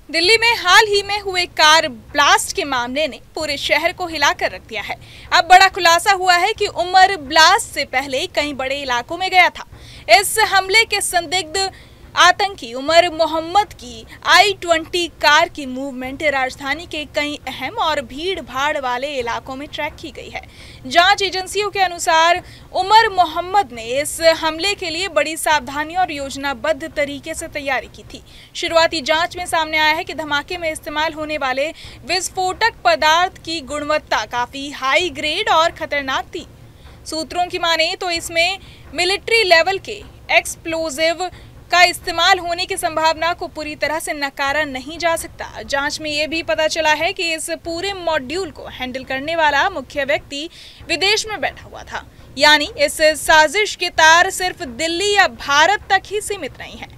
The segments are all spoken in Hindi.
दिल्ली में हाल ही में हुए कार ब्लास्ट के मामले ने पूरे शहर को हिलाकर रख दिया है। अब बड़ा खुलासा हुआ है कि उमर ब्लास्ट से पहले कई बड़े इलाकों में गया था। इस हमले के संदिग्ध आतंकी उमर मोहम्मद की I-20 कार की मूवमेंट राजधानी के कई अहम और भीड़ भाड़ वाले इलाकों में ट्रैक की गई है। जांच एजेंसियों के अनुसार उमर मोहम्मद ने इस हमले के लिए बड़ी सावधानी और योजनाबद्ध तरीके से तैयारी की थी। शुरुआती जांच में सामने आया है कि धमाके में इस्तेमाल होने वाले विस्फोटक पदार्थ की गुणवत्ता काफी हाई ग्रेड और खतरनाक थी। सूत्रों की माने तो इसमें मिलिट्री लेवल के एक्सप्लोजिव का इस्तेमाल होने की संभावना को पूरी तरह से नकारा नहीं जा सकता। जांच में ये भी पता चला है कि इस पूरे मॉड्यूल को हैंडल करने वाला मुख्य व्यक्ति विदेश में बैठा हुआ था, यानी इस साजिश के तार सिर्फ दिल्ली या भारत तक ही सीमित नहीं है,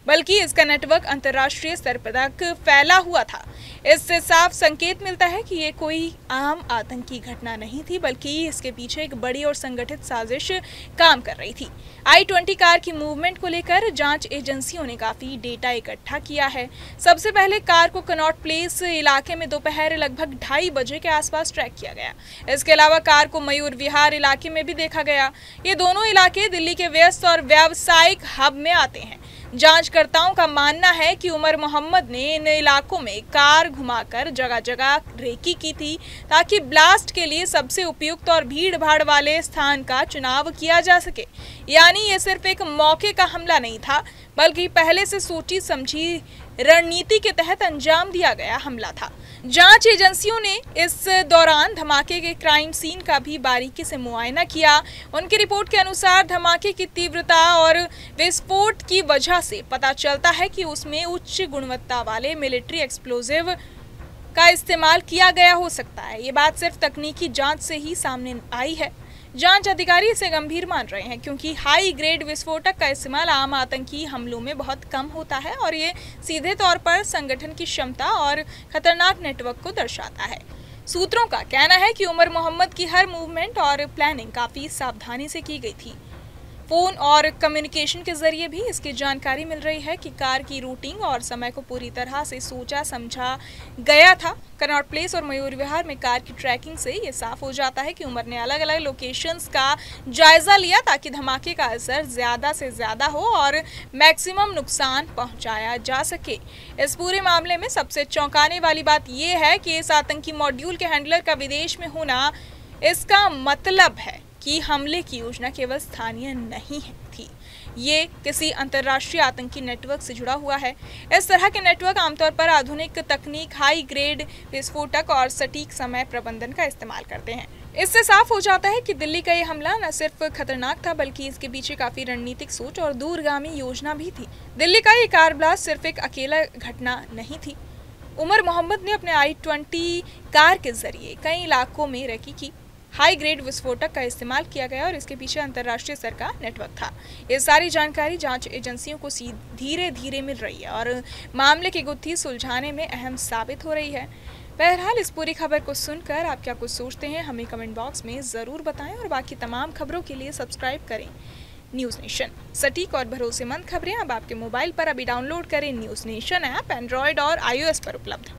बल्कि इसका नेटवर्क अंतर्राष्ट्रीय स्तर तक फैला हुआ था। इससे साफ संकेत मिलता है कि ये कोई आम आतंकी घटना नहीं थी, बल्कि इसके पीछे एक बड़ी और संगठित साजिश काम कर रही थी। I-20 कार की मूवमेंट को लेकर जांच एजेंसियों ने काफी डेटा इकट्ठा किया है। सबसे पहले कार को कनॉट प्लेस इलाके में दोपहर लगभग 2:30 बजे के आसपास ट्रैक किया गया। इसके अलावा कार को मयूर विहार इलाके में भी देखा गया। ये दोनों इलाके दिल्ली के व्यस्त और व्यावसायिक हब में आते हैं। जांचकर्ताओं का मानना है कि उमर मोहम्मद ने इन इलाकों में कार घुमाकर जगह जगह रेकी की थी, ताकि ब्लास्ट के लिए सबसे उपयुक्त और भीड़ भाड़ वाले स्थान का चुनाव किया जा सके। यानी ये सिर्फ एक मौके का हमला नहीं था, बल्कि पहले से सोची समझी रणनीति के तहत अंजाम दिया गया हमला था। जांच एजेंसियों ने इस दौरान धमाके के क्राइम सीन का भी बारीकी से मुआयना किया। उनकी रिपोर्ट के अनुसार धमाके की तीव्रता और विस्फोट की वजह से पता चलता है कि उसमें उच्च गुणवत्ता वाले मिलिट्री एक्सप्लोजिव का इस्तेमाल किया गया हो सकता है। ये बात सिर्फ तकनीकी जांच से ही सामने आई है। जांच अधिकारी इसे गंभीर मान रहे हैं, क्योंकि हाई ग्रेड विस्फोटक का इस्तेमाल आम आतंकी हमलों में बहुत कम होता है और ये सीधे तौर पर संगठन की क्षमता और खतरनाक नेटवर्क को दर्शाता है। सूत्रों का कहना है कि उमर मोहम्मद की हर मूवमेंट और प्लानिंग काफी सावधानी से की गई थी। फोन और कम्युनिकेशन के जरिए भी इसकी जानकारी मिल रही है कि कार की रूटिंग और समय को पूरी तरह से सोचा समझा गया था। कनॉट प्लेस और मयूर विहार में कार की ट्रैकिंग से ये साफ हो जाता है कि उमर ने अलग अलग लोकेशंस का जायजा लिया, ताकि धमाके का असर ज्यादा से ज्यादा हो और मैक्सिमम नुकसान पहुंचाया जा सके। इस पूरे मामले में सबसे चौंकाने वाली बात यह है कि इस आतंकी मॉड्यूल के हैंडलर का विदेश में होना, इसका मतलब है कि हमले की योजना केवल स्थानीय नहीं थी, ये किसी अंतर्राष्ट्रीय आतंकी नेटवर्क से जुड़ा हुआ है। इस तरह के नेटवर्क आमतौर पर आधुनिक तकनीक, हाई ग्रेड विस्फोटक और सटीक समय प्रबंधन का इस्तेमाल करते हैं। इससे साफ हो जाता है कि दिल्ली का ये हमला न सिर्फ खतरनाक था, बल्कि इसके पीछे काफी रणनीतिक सोच और दूरगामी योजना भी थी। दिल्ली का ये कार ब्लास्ट सिर्फ एक अकेला घटना नहीं थी। उमर मोहम्मद ने अपने I-20 कार के जरिए कई इलाकों में रेकी की। हाई ग्रेड विस्फोटक का इस्तेमाल किया गया और इसके पीछे अंतर्राष्ट्रीय स्तर का नेटवर्क था। ये सारी जानकारी जांच एजेंसियों को धीरे धीरे मिल रही है और मामले की गुत्थी सुलझाने में अहम साबित हो रही है। बहरहाल, इस पूरी खबर को सुनकर आप क्या कुछ सोचते हैं, हमें कमेंट बॉक्स में ज़रूर बताएं और बाकी तमाम खबरों के लिए सब्सक्राइब करें न्यूज़ नेशन। सटीक और भरोसेमंद खबरें अब आपके मोबाइल पर अभी डाउनलोड करें न्यूज़ नेशन ऐप, एंड्रॉयड और iOS पर उपलब्ध।